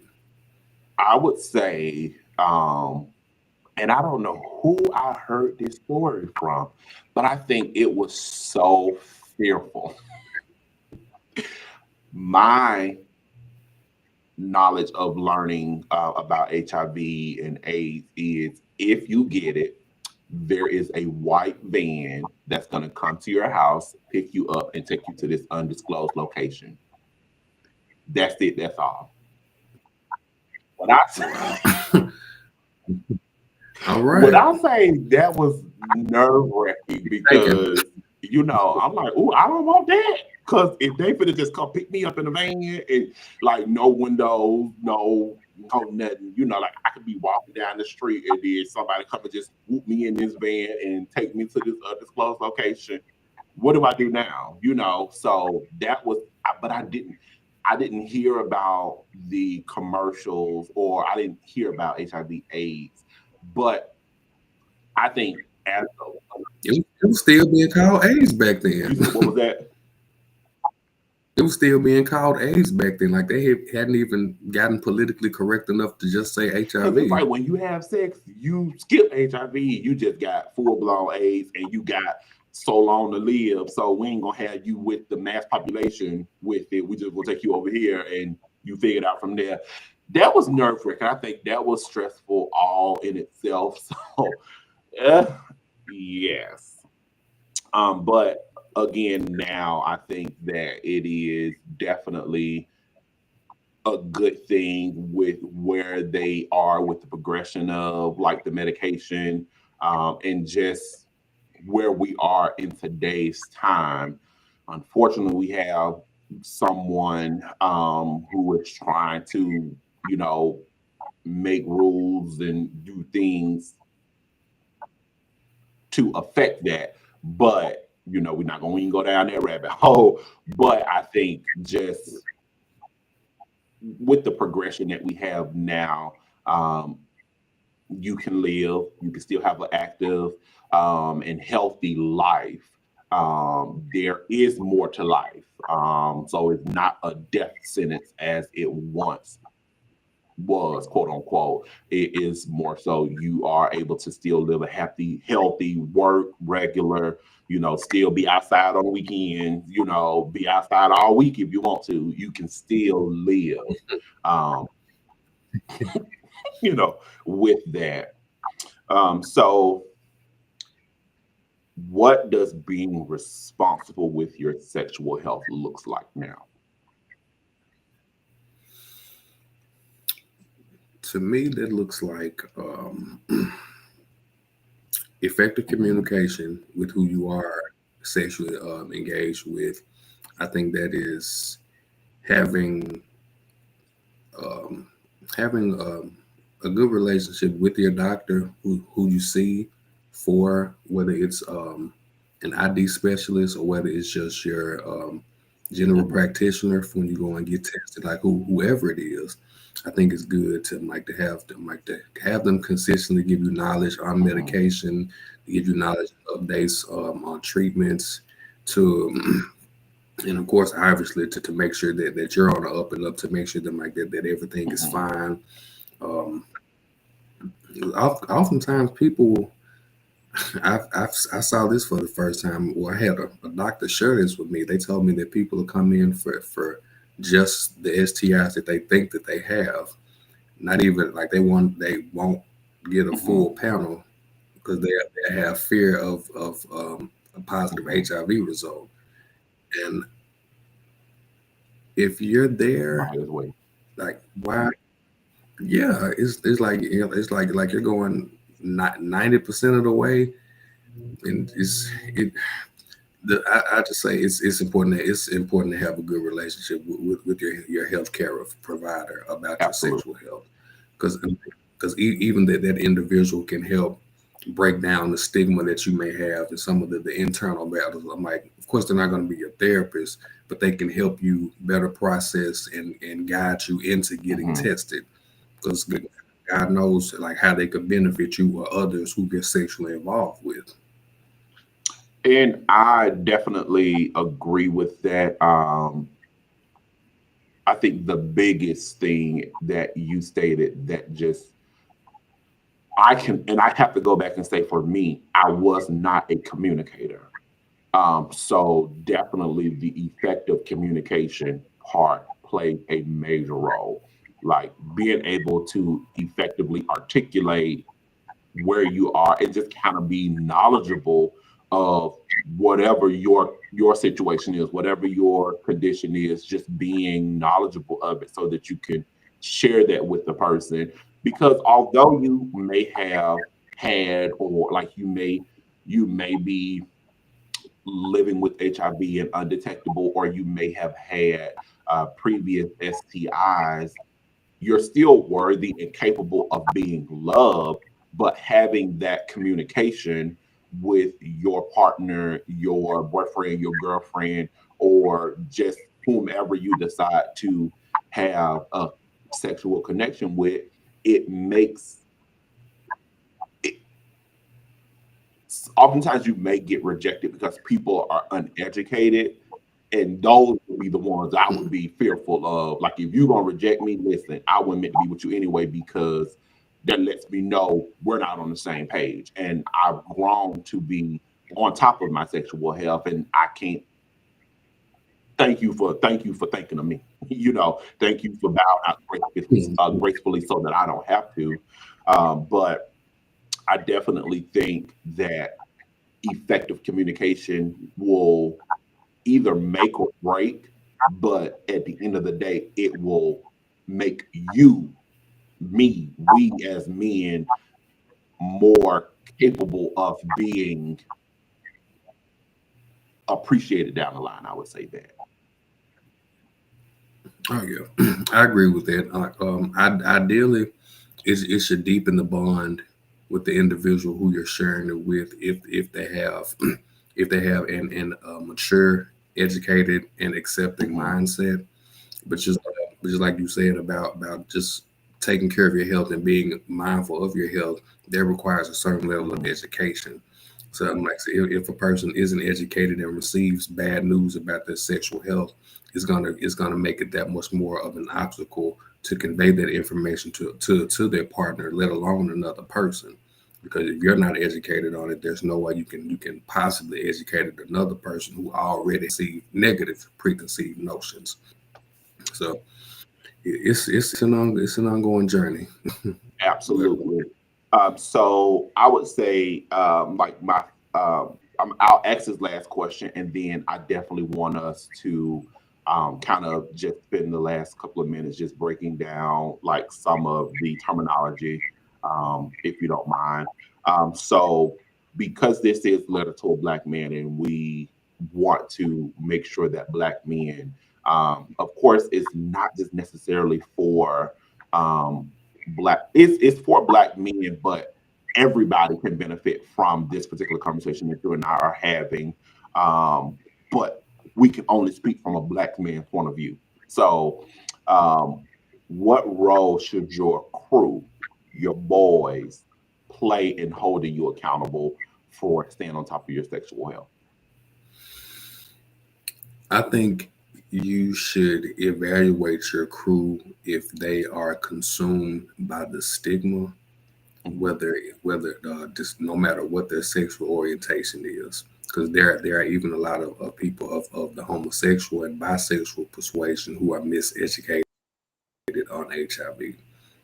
I would say, and I don't know who I heard this story from, but I think it was so fearful. My knowledge of learning about HIV and AIDS is if you get it, there is a white van that's going to come to your house, pick you up, and take you to this undisclosed location. That's it. That's all. When I Wow. say, All when right. I say that was nerve wracking Taken. because I'm like, oh, I don't want that. Cause if they finna just come pick me up in the van and like no windows, no nothing, like I could be walking down the street and then somebody come and just whoop me in this van and take me to this undisclosed location. What do I do now? So that was, but I didn't hear about the commercials or I didn't hear about HIV/AIDS, but I think as It was still being called AIDS back then. you said, what was that? It was still being called AIDS back then. Like they hadn't even gotten politically correct enough to just say Because it's HIV. like when you have sex, you skip HIV, you just got full blown AIDS, and you got so long to live. So we ain't gonna have you with the mass population with it. We just gonna take you over here and you figure it out from there. That was nerve wracking. I think that was stressful all in itself. So, uh, yes. But again, now I think that it is definitely a good thing with where they are with the progression of like the medication, and just where we are in today's time. Unfortunately, we have someone who is trying to, make rules and do things to affect that. But, we're not going to even go down that rabbit hole. But I think just with the progression that we have now, um, you can live, you can still have an active and healthy life. There is more to life. So it's not a death sentence as it once was, quote unquote. It is more so you are able to still live a happy, healthy, work regular, still be outside on the weekend, be outside all week if you want to. You can still live. Um, with that. So, what does being responsible with your sexual health looks like now? To me, that looks like effective communication with who you are sexually engaged with. I think that is having um, having a good relationship with your doctor who you see for whether it's an ID specialist or whether it's just your general Mhm. practitioner for when you go and get tested, like whoever it is. I think it's good to have them consistently give you knowledge on Mhm. medication, give you knowledge updates on treatments, to and of course obviously to make sure that you're on the up and up, to make sure that everything is Mhm. fine. um Oftentimes people I saw this for the first time. Well, I had a doctor share this with me. They told me that people will come in for just the STIs that they think that they have, not even like they won't get a Mhm. full panel because they have fear of a positive Mhm. HIV result. And if you're there, Might as well. like why? Yeah, it's like, it's like you're going not 90% of the way, and it. I just say it's important to have a good relationship with your healthcare provider about your Absolutely. sexual health, because even that individual can help break down the stigma that you may have and some of the internal battles. I'm like, of course, they're not going to be your therapist, but they can help you better process and guide you into getting Mhm. tested, because God knows like how they could benefit you or others who get sexually involved with. And I definitely agree with that. I think the biggest thing that you stated that just and I have to go back and say for me, I was not a communicator. So definitely the effective communication part played a major role. Like being able to effectively articulate where you are and just kind of be knowledgeable of whatever your situation is, whatever your condition is, just being knowledgeable of it so that you can share that with the person. Because although you may have had, or like you may be living with HIV and undetectable, or you may have had previous STIs, you're still worthy and capable of being loved, but having that communication with your partner, your boyfriend, your girlfriend, or just whomever you decide to have a sexual connection with, it makes it, oftentimes you may get rejected because people are uneducated, and those would be the ones I would be fearful of. Like, if you're gonna reject me, listen, I wasn't meant to be with you anyway, because that lets me know we're not on the same page. And I've grown to be on top of my sexual health, and I can't thank you for thinking of me. Thank you for bowing out gracefully so that I don't have to. But I definitely think that effective communication will either make or break, but at the end of the day, it will make we as men more capable of being appreciated down the line. I would say that. Oh yeah, I agree with that. Ideally, it should deepen the bond with the individual who you're sharing it with, if they have if they have an mature, educated, and accepting Mhm. mindset. But just like you said about just taking care of your health and being mindful of your health, that requires a certain level of Mhm. education. So I'm like, so if a person isn't educated and receives bad news about their sexual health, it's gonna make it that much more of an obstacle to convey that information to their partner, let alone another person. Because if you're not educated on it, there's no way you can possibly educate another person who already see negative preconceived notions. So it's an ongoing journey. But Absolutely. So I would say, like I'll ask this last question, and then I definitely want us to kind of just spend the last couple of minutes just breaking down like some of the terminology, if you don't mind. So, because this is Letter to a Black Man, and we want to make sure that Black men, of course, it's not just necessarily for it's for Black men, but everybody can benefit from this particular conversation that you and I are having. But we can only speak from a Black man's point of view. So, um, what role should your crew, your boys, play in holding you accountable for staying on top of your sexual health? I think you should evaluate your crew if they are consumed by the stigma, whether just no matter what their sexual orientation is, because there are even a lot of people of the homosexual and bisexual persuasion who are miseducated on HIV.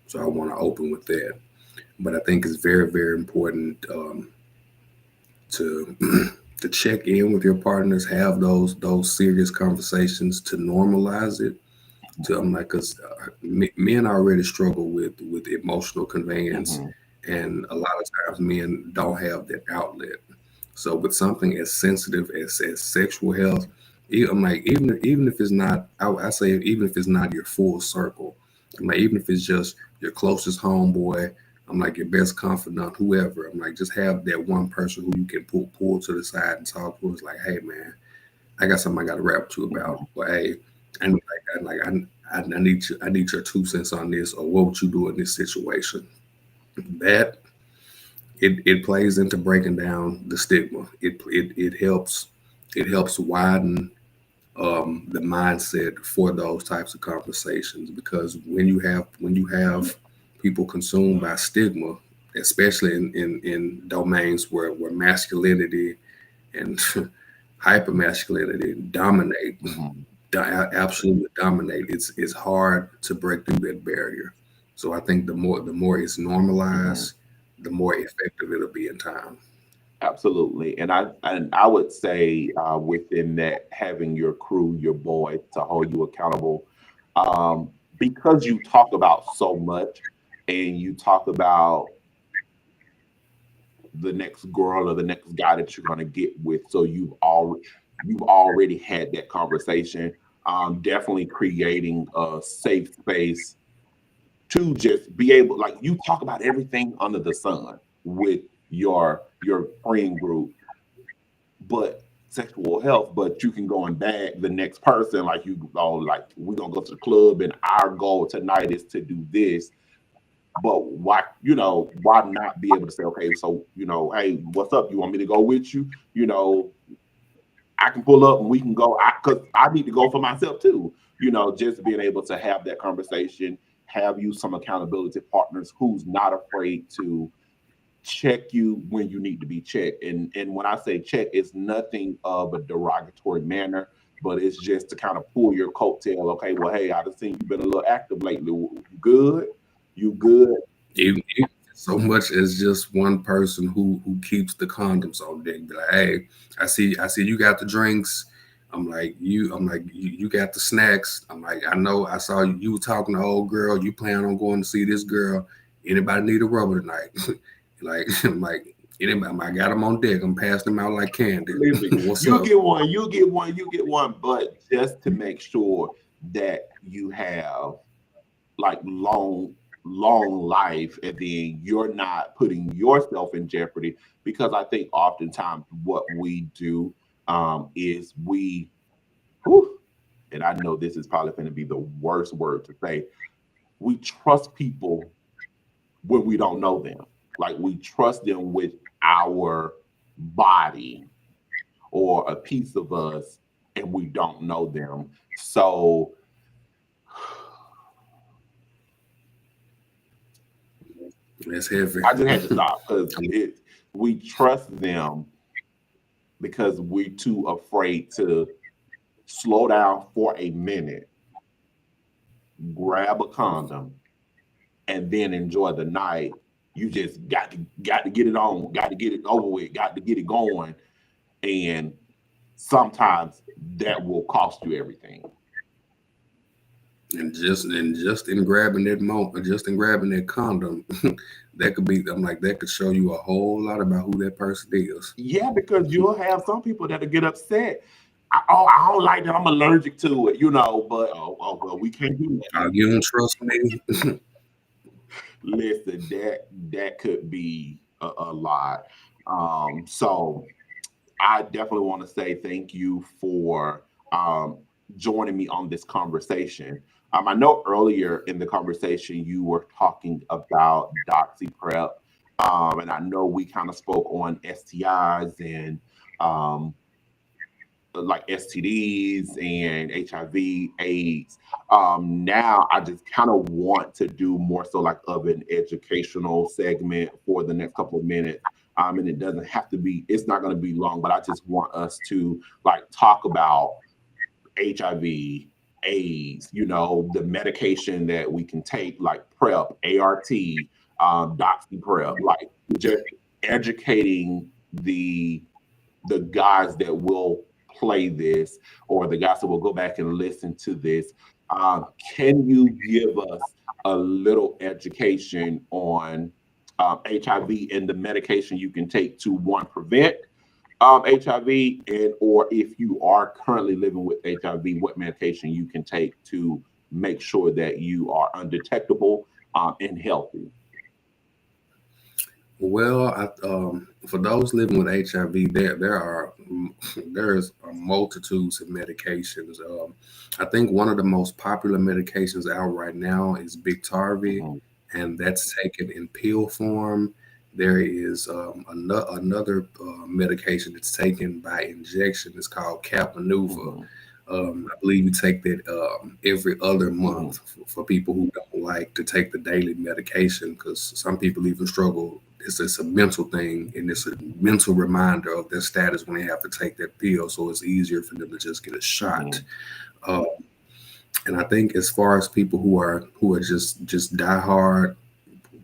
So I want to open with that. But I think it's very important to to check in with your partners, have those serious conversations to normalize it. To I'm like, because men already struggle with emotional conveyance, Mhm. and a lot of times men don't have that outlet. So with something as sensitive as sexual health, I'm like, even if it's not, I say even if it's not your full circle, I'm like, even if it's just your closest homeboy, I'm like your best confidant, whoever. I'm like, just have that one person who you can pull to the side and talk to. It's like, hey man, I got something I got to rap to about. But hey, and I need your 2 cents on this, or what would you do in this situation? That it plays into breaking down the stigma. It helps widen the mindset for those types of conversations, because when you have people consumed by stigma, especially in domains where masculinity and hypermasculinity dominate, Mhm. absolutely dominate, it's hard to break through that barrier. So I think the more it's Mhm. normalized, the more effective it'll be in time. Absolutely, and I would say within that, having your crew, your boys, to hold you accountable, because you talk about so much, and you talk about the next girl or the next guy that you're going to get with. So you've already had that conversation. Definitely creating a safe space to just be able, like, you talk about everything under the sun with your friend group, but sexual health, but you can go and bag the next person, like, you go, like, we're gonna go to the club and our goal tonight is to do this. But why not be able to say, okay, so, hey, what's up? You want me to go with you? I can pull up and we can go. Because I need to go for myself too. Just being able to have that conversation, have you some accountability partners who's not afraid to check you when you need to be checked. And when I say check, it's nothing of a derogatory manner, but it's just to kind of pull your coattail. Okay, well, hey, I've seen you've been a little active lately. You good? You good? Even so much as just one person who keeps the condoms on deck. Be like, hey, I see you got the drinks. I'm like, you got the snacks. I'm like, I know I saw you were talking to old girl. You plan on going to see this girl. Anybody need a rubber tonight? Like, I'm like, anybody, I got them on deck. I'm passing them out like candy. Listen, What's you'll up? get one, you'll get one, you'll get one, but just to make sure that you have like long life, and then you're not putting yourself in jeopardy. Because I think oftentimes what we do is whew, and I know this is probably going to be the worst word to say, we trust people when we don't know them. Like, we trust them with our body or a piece of us, and we don't know them. So That's heavy. I just had to stop, because we trust them because we're too afraid to slow down for a minute, grab a condom, and then enjoy the night. You just got to get it on, got to get it over with, got to get it going, and sometimes that will cost you everything. And just in grabbing that moment, just in grabbing that condom, that could be. I'm like that could show you a whole lot about who that person is. Yeah, because you'll have some people that'll get upset. I don't like that. I'm allergic to it, but well, we can't do that. You don't trust me. Listen, that could be a lot. So I definitely want to say thank you for joining me on this conversation. I know earlier in the conversation you were talking about doxy prep, and I know we kind of spoke on STIs and um, like STDs and HIV, AIDS. Now I just kind of want to do more so like of an educational segment for the next couple of minutes. And it doesn't have to be, it's not going to be long, but I just want us to like talk about HIV, AIDS, the medication that we can take, like PrEP, ART, Doxy PrEP, like just educating the guys that will play this or the guys that will go back and listen to this. Can you give us a little education on HIV and the medication you can take to one prevent HIV, and or if you are currently living with HIV, what medication you can take to make sure that you are undetectable and healthy? Well, for those living with HIV, there's a multitudes of medications. I think one of the most popular medications out right now is Biktarvy, Mhm, and that's taken in pill form. There is another medication that's taken by injection. It's called Capanuva. mhm, I believe you take that every other mhm, month for people who don't like to take the daily medication because some people even struggle. It's a mental thing and it's a mental reminder of their status when they have to take that pill. So it's easier for them to just get a shot. mhm, Uh, and I think as far as people who are just diehard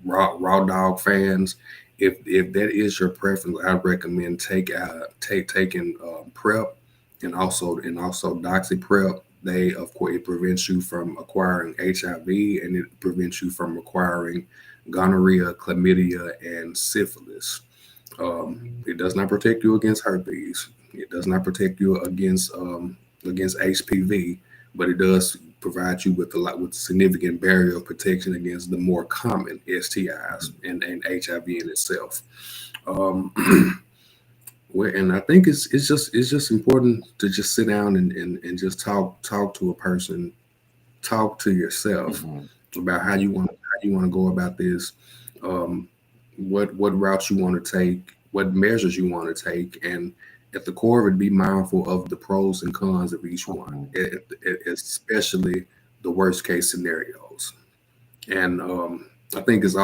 raw dog fans, if that is your preference, I recommend taking prep and also doxy prep. They of course it prevents you from acquiring HIV and it prevents you from acquiring gonorrhea, chlamydia, and syphilis. It does not protect you against herpes. It does not protect you against HPV, but it does provide you with a lot with significant barrier of protection against the more common STIs and HIV in itself. Um, and I think it's just important to just sit down and just talk to a person, talk to yourself mhm, about how you want to go about this, um, what routes you want to take, what measures you want to take, and at the core of it, be mindful of the pros and cons of each one, mhm, especially the worst case scenarios. And I think it's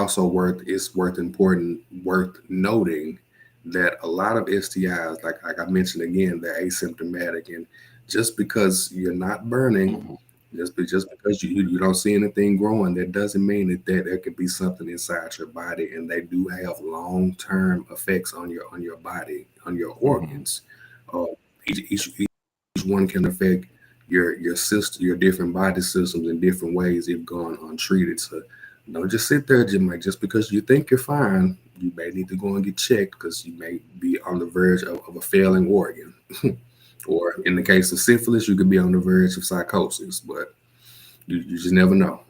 worth noting that a lot of STIs, like I mentioned again, they're asymptomatic, and just because you're not burning, mhm, just because you don't see anything growing, that doesn't mean that there could be something inside your body, and they do have long term effects on your body, on your mhm. organs. Uh, each one can affect your system, your different body systems in different ways if gone untreated. So don't just sit there, Jim. Like just because you think you're fine, you may need to go and get checked because you may be on the verge of a failing organ. Or in the case of syphilis, you could be on the verge of psychosis, but you just never know.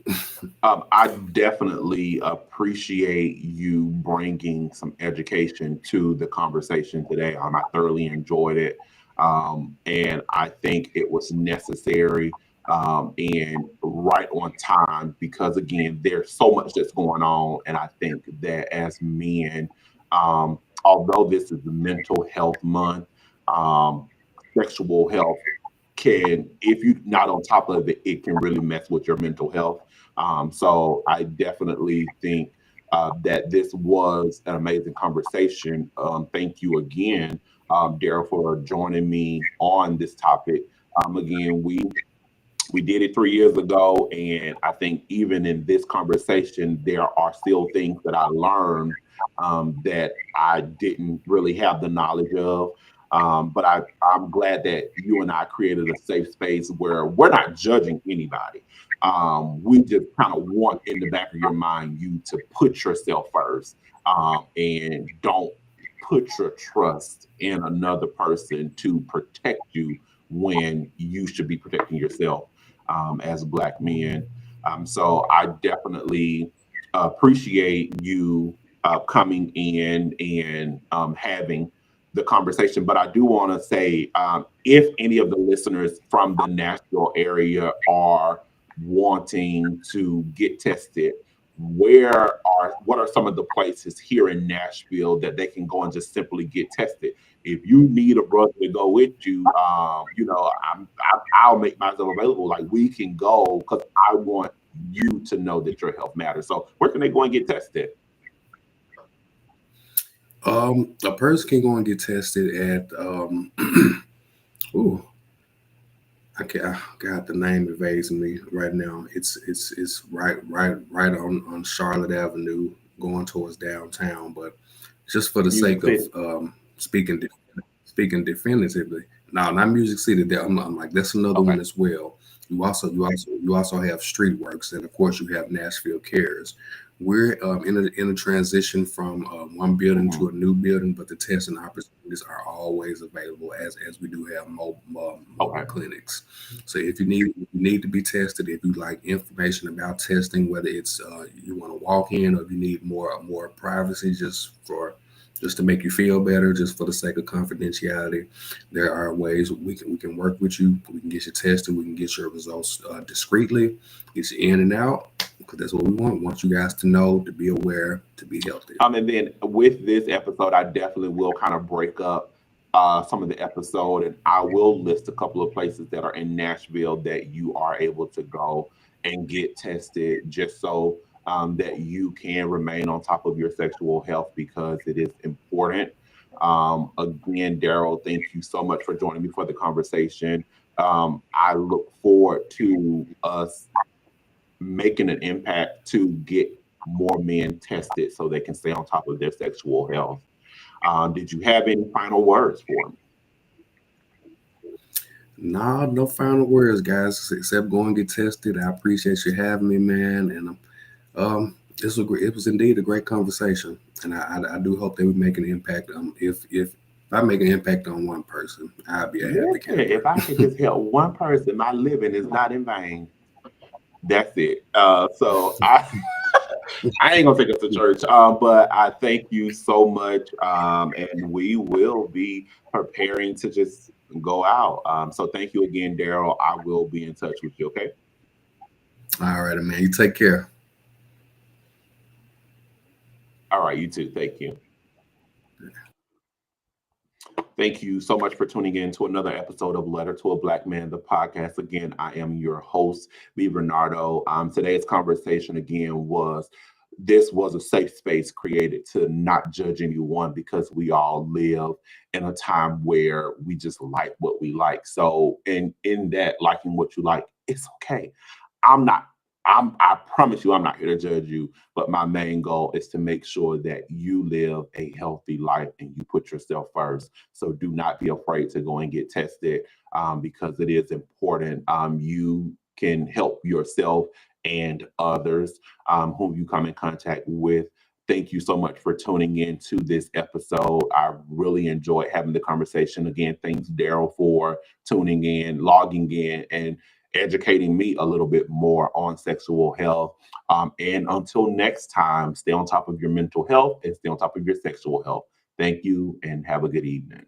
I definitely appreciate you bringing some education to the conversation today. I thoroughly enjoyed it. And I think it was necessary and right on time because, again, there's so much that's going on. And I think that as men, although this is the mental health month, um, sexual health can, if you're not on top of it, it can really mess with your mental health. So I definitely think that this was an amazing conversation. Thank you again, Darrell, for joining me on this topic. Again, we did it 3 years ago, and I think even in this conversation, there are still things that I learned that I didn't really have the knowledge of. I'm glad that you and I created a safe space where we're not judging anybody. We just kind of want in the back of your mind you to put yourself first, and don't put your trust in another person to protect you when you should be protecting yourself, as Black men. So I definitely appreciate you coming in and having the conversation. But I do want to say, if any of the listeners from the Nashville area are wanting to get tested, what are some of the places here in Nashville that they can go and just simply get tested? If you need a brother to go with you, I'll make myself available. Like, we can go, because I want you to know that your health matters. So where can they go and get tested? A person can go and get tested at ooh, I got the name evades me right now. It's right on Charlotte Avenue going towards downtown. But just for the Music sake City. of speaking definitively, no, not Music City. I'm like, that's another Okay. one as well. You also have Streetworks, and of course you have Nashville Cares. We're in a transition from one building Mhm. to a new building, but the testing opportunities are always available as we do have mobile Okay. clinics. So if you need to be tested, if you like information about testing, whether it's you want to walk in, or if you need more privacy, just to make you feel better, just for the sake of confidentiality, there are ways we can work with you. We can get you tested. We can get your results discreetly, get you in and out, because that's what we want. We want you guys to know, to be aware, to be healthy. And then with this episode, I definitely will kind of break up some of the episode, and I will list a couple of places that are in Nashville that you are able to go and get tested, just so that you can remain on top of your sexual health, because it is important. Again, Darrell, thank you so much for joining me for the conversation. I look forward to us making an impact to get more men tested so they can stay on top of their sexual health. Did you have any final words for me? Nah, no final words, guys, except go and get tested. I appreciate you having me, man, and it was indeed a great conversation, and I do hope that we make an impact. If I make an impact on one person, I'll be a happy Listen, if camper. I could just help one person, my living is not in vain. That's it. So I ain't gonna take us to church, but I thank you so much, and we will be preparing to just go out. So thank you again, Darrell. I will be in touch with you. Okay. All right, man. You take care. All right. You too. Thank you. Thank you so much for tuning in to another episode of Letter to a Black Man, the podcast. Again, I am your host, B. Bernardo. Today's conversation again was this was a safe space created to not judge anyone, because we all live in a time where we just like what we like. So in that liking what you like, it's okay. I'm not I promise you I'm not here to judge you, but my main goal is to make sure that you live a healthy life and you put yourself first. So do not be afraid to go and get tested, because it is important. You can help yourself and others whom you come in contact with. Thank you so much for tuning in to this episode. I really enjoyed having the conversation. Again, thanks, Darrell, for tuning in, logging in, and educating me a little bit more on sexual health. And until next time, stay on top of your mental health and stay on top of your sexual health. Thank you and have a good evening.